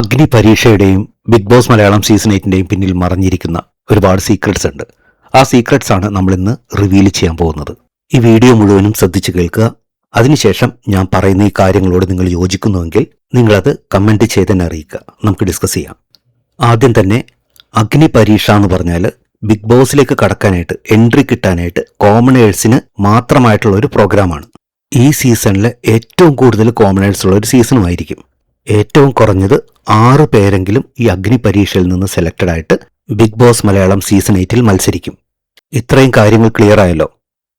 അഗ്നി പരീക്ഷയുടെയും big boss Malayalam season 8ന്റെയും പിന്നിൽ മറഞ്ഞിരിക്കുന്ന ഒരുപാട് സീക്രട്സ് ഉണ്ട്. ആ സീക്രട്സ് ആണ് നമ്മൾ ഇന്ന് റിവീൽ ചെയ്യാൻ പോകുന്നത്. ഈ വീഡിയോ മുഴുവനും ശ്രദ്ധിച്ചു കേൾക്കുക. അതിനുശേഷം ഞാൻ പറയുന്ന ഈ കാര്യങ്ങളോട് നിങ്ങൾ യോജിക്കുന്നുവെങ്കിൽ നിങ്ങളത് കമന്റ് ചെയ്ത് തന്നെ അറിയിക്കുക. നമുക്ക് ഡിസ്കസ് ചെയ്യാം. ആദ്യം തന്നെ അഗ്നി പരീക്ഷ എന്ന് പറഞ്ഞാൽ ബിഗ് ബോസിലേക്ക് കടക്കാനായിട്ട് എൻട്രി കിട്ടാനായിട്ട് കോമണേഴ്സിന് മാത്രമായിട്ടുള്ള ഒരു പ്രോഗ്രാമാണ്. ഈ സീസണിലെ ഏറ്റവും കൂടുതൽ കോമണേഴ്സ് ഉള്ള ഒരു സീസണുമായിരിക്കും. ഏറ്റവും കുറഞ്ഞത് 6 പേരെങ്കിലും ഈ അഗ്നി പരീക്ഷയിൽ നിന്ന് സെലക്റ്റഡ് ആയിട്ട് ബിഗ് ബോസ് മലയാളം സീസൺ 8ൽ മത്സരിക്കും. ഇത്രയും കാര്യങ്ങൾ ക്ലിയർ ആയല്ലോ.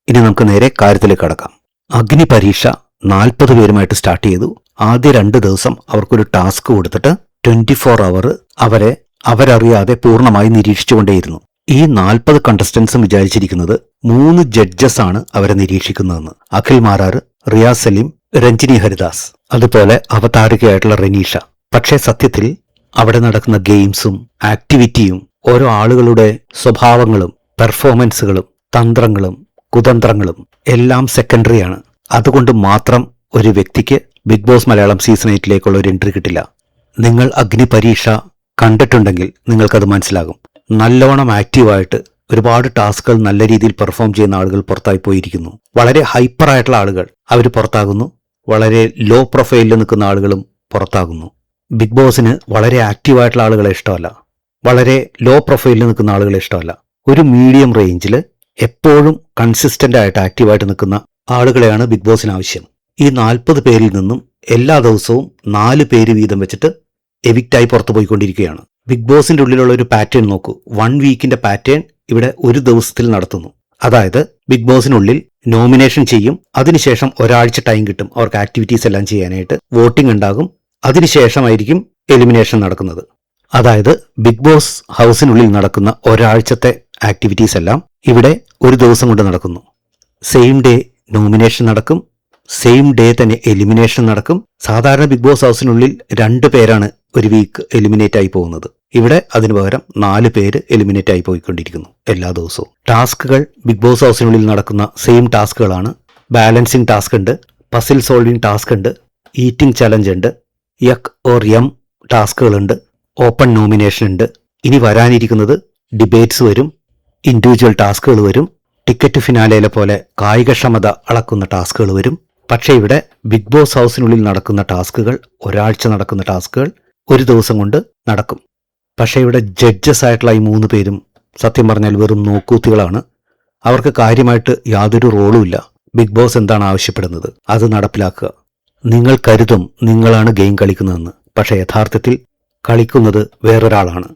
ഇനി നമുക്ക് നേരെ കാര്യത്തിലേക്ക് കടക്കാം. അഗ്നി പരീക്ഷ 40 പേരുമായിട്ട് സ്റ്റാർട്ട് ചെയ്തു. ആദ്യ 2 ദിവസം അവർക്കൊരു ടാസ്ക് കൊടുത്തിട്ട് 24 അവർ അവരെ അവരറിയാതെ പൂർണ്ണമായി നിരീക്ഷിച്ചുകൊണ്ടേയിരുന്നു. ഈ 40 കണ്ടസ്റ്റൻസും വിചാരിച്ചിരിക്കുന്നത് 3 ജഡ്ജസ് ആണ് അവരെ നിരീക്ഷിക്കുന്നതെന്ന്. അഖിൽ മാരാർ, റിയാസ് സലീം, രഞ്ജിനി ഹരിദാസ്, അതുപോലെ അവതാരകയായിട്ടുള്ള റെനീഷ. പക്ഷേ സത്യത്തിൽ അവിടെ നടക്കുന്ന ഗെയിംസും ആക്ടിവിറ്റിയും ഓരോ ആളുകളുടെ സ്വഭാവങ്ങളും പെർഫോമൻസുകളും തന്ത്രങ്ങളും കുതന്ത്രങ്ങളും എല്ലാം സെക്കൻഡറിയാണ്. അതുകൊണ്ട് മാത്രം ഒരു വ്യക്തിക്ക് ബിഗ് ബോസ് മലയാളം സീസൺ 8ലേക്കുള്ള ഒരു എൻട്രി കിട്ടില്ല. നിങ്ങൾ അഗ്നി പരീക്ഷ കണ്ടിട്ടുണ്ടെങ്കിൽ നിങ്ങൾക്കത് മനസ്സിലാകും. നല്ലോണം ആക്റ്റീവായിട്ട് ഒരുപാട് ടാസ്കുകൾ നല്ല രീതിയിൽ പെർഫോം ചെയ്യുന്ന ആളുകൾ പുറത്തായി പോയിരിക്കുന്നു. വളരെ ഹൈപ്പർ ആയിട്ടുള്ള ആളുകൾ അവർ പുറത്താകുന്നു. വളരെ ലോ പ്രൊഫൈലിൽ നിൽക്കുന്ന ആളുകളും പുറത്താകുന്നു. ബിഗ് ബോസിന് വളരെ ആക്റ്റീവായിട്ടുള്ള ആളുകളെ ഇഷ്ടമല്ല, വളരെ ലോ പ്രൊഫൈലിൽ നിൽക്കുന്ന ആളുകളെ ഇഷ്ടമല്ല. ഒരു മീഡിയം റേഞ്ചിൽ എപ്പോഴും കൺസിസ്റ്റന്റ് ആയിട്ട് ആക്റ്റീവായിട്ട് നിൽക്കുന്ന ആളുകളെയാണ് ബിഗ് ബോസിന് ആവശ്യം. ഈ 40 പേരിൽ നിന്നും എല്ലാ ദിവസവും 4 പേര് വീതം വെച്ചിട്ട് എവിക്റ്റായി പുറത്തു പോയിക്കൊണ്ടിരിക്കുകയാണ്. ബിഗ് ബോസിന്റെ ഉള്ളിലുള്ള ഒരു പാറ്റേൺ നോക്കൂ. 1 വീക്കിന്റെ പാറ്റേൺ ഇവിടെ ഒരു ദിവസത്തിൽ നടത്തുന്നു. അതായത് ബിഗ് ബോസിനുള്ളിൽ നോമിനേഷൻ ചെയ്യും, അതിനുശേഷം ഒരാഴ്ച ടൈം കിട്ടും അവർക്ക് ആക്ടിവിറ്റീസ് എല്ലാം ചെയ്യാനായിട്ട്. വോട്ടിംഗ് ഉണ്ടാകും, അതിനുശേഷമായിരിക്കും എലിമിനേഷൻ നടക്കുന്നത്. അതായത് ബിഗ് ബോസ് ഹൗസിനുള്ളിൽ നടക്കുന്ന ഒരാഴ്ചത്തെ ആക്ടിവിറ്റീസ് എല്ലാം ഇവിടെ ഒരു ദിവസം കൊണ്ട് നടക്കുന്നു. സെയിം ഡേ നോമിനേഷൻ നടക്കും, സെയിം ഡേ തന്നെ എലിമിനേഷൻ നടക്കും. സാധാരണ ബിഗ് ബോസ് ഹൗസിനുള്ളിൽ 2 പേരാണ് ഒരു വീക്ക് എലിമിനേറ്റ് ആയി പോകുന്നത്. ഇവിടെ അതിനു പകരം 4 പേര് എലിമിനേറ്റ് ആയി പോയിക്കൊണ്ടിരിക്കുന്നു എല്ലാ ദിവസവും. ടാസ്കുകൾ ബിഗ് ബോസ് ഹൗസിനുള്ളിൽ നടക്കുന്ന സെയിം ടാസ്കുകളാണ്. ബാലൻസിങ് ടാസ്ക് ഉണ്ട്, പസിൽ സോൾവിംഗ് ടാസ്ക് ഉണ്ട്, ഈറ്റിംഗ് ചലഞ്ച് ഉണ്ട്, യക് ഓർ യം ടാസ്കുകളുണ്ട്, ഓപ്പൺ നോമിനേഷൻ ഉണ്ട്. ഇനി വരാനിരിക്കുന്നത് ഡിബേറ്റ്സ് വരും, ഇൻഡിവിജ്വൽ ടാസ്കുകൾ വരും, ടിക്കറ്റ് ഫിനാലയിലെ പോലെ കായികക്ഷമത അളക്കുന്ന ടാസ്കുകൾ വരും. പക്ഷേ ഇവിടെ ബിഗ് ബോസ് ഹൗസിനുള്ളിൽ നടക്കുന്ന ടാസ്കുകൾ, ഒരാഴ്ച നടക്കുന്ന ടാസ്കുകൾ ഒരു ദിവസം കൊണ്ട് നടക്കും. പക്ഷേ ഇവിടെ ജഡ്ജസ് ആയിട്ടുള്ള ഈ 3 പേരും സത്യം പറഞ്ഞാൽ വെറും നോക്കൂത്തികളാണ്. അവർക്ക് കാര്യമായിട്ട് യാതൊരു റോളും ഇല്ല. ബിഗ് ബോസ് എന്താണ് ആവശ്യപ്പെടുന്നത് അത് നടപ്പിലാക്കുക. നിങ്ങൾ കരുതും നിങ്ങളാണ് ഗെയിം കളിക്കുന്നതെന്ന്, പക്ഷേ യഥാർത്ഥത്തിൽ കളിക്കുന്നത് വേറൊരാളാണ്.